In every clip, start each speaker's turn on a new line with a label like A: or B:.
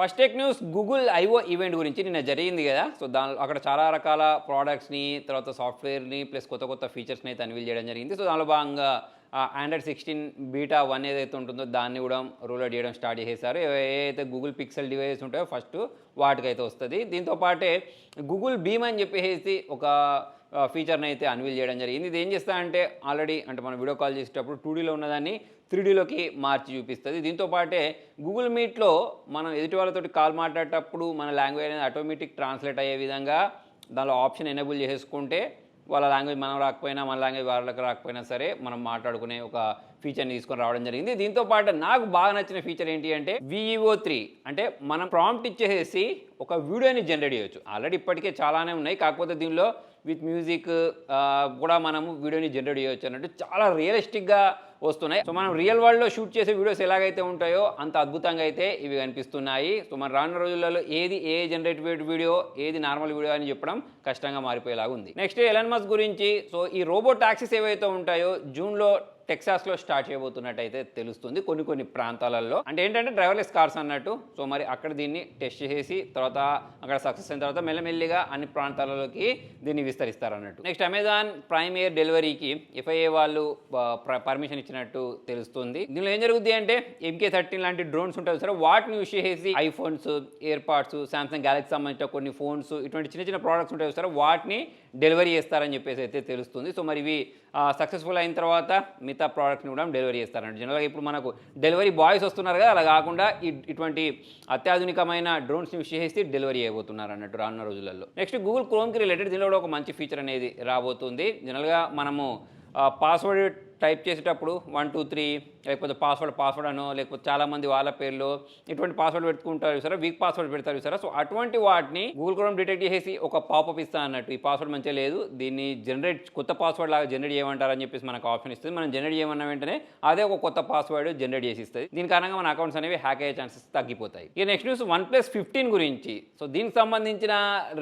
A: First tech news Google IO event గురించి నిన్న జరిగింది కదా. సో అక్కడ చాలా రకాల ప్రోడక్ట్స్ని, తర్వాత సాఫ్ట్వేర్ని, ప్లస్ కొత్త కొత్త ఫీచర్స్ని అయితే అన్వీల్ చేయడం జరిగింది. సో దానిలో భాగంగా ఆండ్రాయిడ్ 16 బీటా 1 ఏదైతే ఉంటుందో దాన్ని కూడా రూల్ అవుట్ చేయడం స్టార్ట్ చేసేసారు. ఏదైతే గూగుల్ పిక్సెల్ డివైస్ ఉంటాయో ఫస్ట్ వాటికైతే వస్తుంది. దీంతో పాటే గూగుల్ బీమ్ అని చెప్పేసి ఒక ఫీచర్ని అయితే అన్వీల్ చేయడం జరిగింది. ఇది ఏం చేస్తా అంటే ఆల్రెడీ అంటే మనం వీడియో కాల్ చేసేటప్పుడు 2Dలో ఉన్నదాన్ని 3Dలోకి మార్చి చూపిస్తుంది. దీంతో పాటే గూగుల్ మీట్లో మనం ఎదుటి వాళ్ళతోటి కాల్ మాట్లాడేటప్పుడు మన లాంగ్వేజ్ అనేది ఆటోమేటిక్ ట్రాన్స్లేట్ అయ్యే విధంగా దానిలో ఆప్షన్ ఎనేబుల్ చేసుకుంటే వాళ్ళ లాంగ్వేజ్ మనం రాకపోయినా మన లాంగ్వేజ్ వాళ్ళకి రాకపోయినా సరే మనం మాట్లాడుకునే ఒక ఫీచర్ని తీసుకొని రావడం జరిగింది. దీంతో పాటు నాకు బాగా నచ్చిన ఫీచర్ ఏంటి అంటే VEO3 అంటే మనం ప్రాంప్ట్ ఇచ్చేసి ఒక వీడియోని జనరేట్ చేయొచ్చు. ఆల్రెడీ ఇప్పటికే చాలానే ఉన్నాయి, కాకపోతే దీనిలో విత్ మ్యూజిక్ కూడా మనము వీడియోని జనరేట్ చేయొచ్చు అన్నట్టు చాలా రియలిస్టిక్గా వస్తున్నాయి. సో మనం రియల్ వరల్డ్లో షూట్ చేసే వీడియోస్ ఎలాగైతే ఉంటాయో అంత అద్భుతంగా అయితే ఇవి కనిపిస్తున్నాయి. సో మన రానున్న రోజులలో ఏది ఏ జనరేటెడ్ వీడియో, ఏది నార్మల్ వీడియో అని చెప్పడం కష్టంగా మారిపోయేలాగా ఉంది. నెక్స్ట్ ఎలాన్ మస్క్ గురించి. సో ఈ రోబో టాక్సీస్ ఏవైతే ఉంటాయో జూన్లో టెక్సాస్లో స్టార్ట్ చేయబోతున్నట్టయితే తెలుస్తుంది కొన్ని ప్రాంతాలలో. అంటే ఏంటంటే డ్రైవర్లెస్ కార్స్ అన్నట్టు. సో మరి అక్కడ దీన్ని టెస్ట్ చేసి తర్వాత అక్కడ సక్సెస్ అయిన తర్వాత మెల్లమెల్లిగా అన్ని ప్రాంతాలలోకి దీన్ని విస్తరిస్తారు అన్నట్టు. నెక్స్ట్ అమెజాన్ ప్రైమ్ ఎయిర్ డెలివరీకి FIA వాళ్ళు పర్మిషన్ ఇచ్చినట్టు తెలుస్తుంది. దీనిలో ఏం జరుగుతుంది అంటే MK13 లాంటి డ్రోన్స్ ఉంటాయి సరే, వాటిని యూస్ చేసి iPhones, year pads, Samsung Galaxy సంబంధించిన కొన్ని ఫోన్స్, ఇటువంటి చిన్న ప్రోడక్ట్స్ ఉంటాయి సరే వాటిని డెలివరీ చేస్తారని చెప్పేసి అయితే తెలుస్తుంది. సో మరి ఇవి సక్సెస్ఫుల్ అయిన తర్వాత మిగతా ప్రోడక్ట్ని కూడా డెలివరీ చేస్తారంట. జనరల్గా ఇప్పుడు మనకు డెలివరీ బాయ్స్ వస్తున్నారు కదా, అలా కాకుండా ఇటువంటి అత్యాధునికమైన డ్రోన్స్ని యూస్ చేసి డెలివరీ చేయబోతున్నారు అన్నట్టు రానున్న రోజులలో. నెక్స్ట్ గూగుల్ క్రోమ్కి రిలేటెడ్ దీనిలో కూడా ఒక మంచి ఫీచర్ అనేది రాబోతుంది. జనరల్గా మనము పాస్వర్డ్ టైప్ చేసేటప్పుడు 1 2 3 లేకపోతే పాస్వర్డ్ అనో లేకపోతే చాలామంది వాళ్ళ పేర్లు ఇటువంటి పాస్వర్డ్ పెట్టుకుంటారు సరే, వీక్ పాస్వర్డ్ పెడతారు సరే. సో అటువంటి వాటిని గూగుల్ క్రోమ్ డిటెక్ట్ చేసి ఒక పాపప్ ఇస్తా అన్నట్టు. ఈ పాస్వర్డ్ మంచిగా లేదు, దీన్ని కొత్త పాస్వర్డ్ లాగా జనరేట్ చేయమంటారని చెప్పేసి మనకు ఆప్షన్ ఇస్తుంది. మనం జనరేట్ చేయమన్న వెంటనే అదే ఒక కొత్త పాస్వర్డ్ జనరేట్ చేసి ఇస్తుంది. దీని కారణంగా మన అకౌంట్స్ అనేవి హ్యాక్ అయ్యే ఛాన్సెస్ తగ్గిపోతాయి. ఇక నెక్స్ట్ న్యూస్ OnePlus 15 గురించి. సో దీనికి సంబంధించిన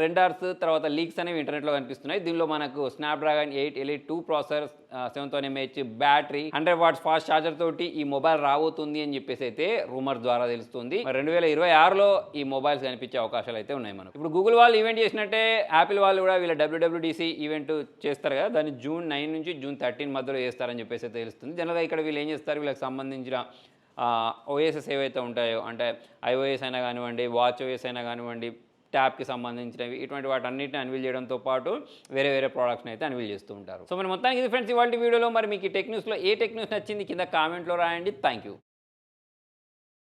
A: రెండర్స్ తర్వాత లీక్స్ అనేవి ఇంటర్నెట్లో కనిపిస్తున్నాయి. దీనిలో మనకు Snapdragon 8 Elite 2 processor, 700 mAh battery, 100 watts fast charger తోటి ఈ మొబైల్ రాబోతుంది అని చెప్పేసి అయితే రూమర్ ద్వారా తెలుస్తుంది. 2026లో ఈ మొబైల్స్ కనిపించే అవకాశాలు అయితే ఉన్నాయి. మనం ఇప్పుడు గూగుల్ వాళ్ళు ఈవెంట్ చేసినట్టే యాపిల్ వాళ్ళు కూడా వీళ్ళ WWDC ఈవెంట్ చేస్తారు కదా, దాన్ని June 9 నుంచి June 13 మధ్యలో చేస్తారని చెప్పేసి అయితే తెలుస్తుంది. జనరల్గా ఇక్కడ వీళ్ళు ఏం చేస్తారు, వీళ్ళకి సంబంధించిన OSS ఏవైతే ఉంటాయో అంటే iOS అయినా కానివ్వండి, WatchOS అయినా కానివ్వండి, ట్యాబ్కి సంబంధించినవి ఇటువంటి వాటి అన్నింటిని అన్వీల్ చేయడంతో పాటు వేరే ప్రోడక్ట్స్ని అయితే అన్వీల్ చేస్తూ ఉంటారు. సో మరి మొత్తానికి ఇది ఫ్రెండ్స్ ఇవాళ వీడియోలో. మరి మీకు ఈ టెక్ న్యూస్లో ఏ టెక్ న్యూస్ నచ్చింది కింద కామెంట్లో రాయండి. Thank you.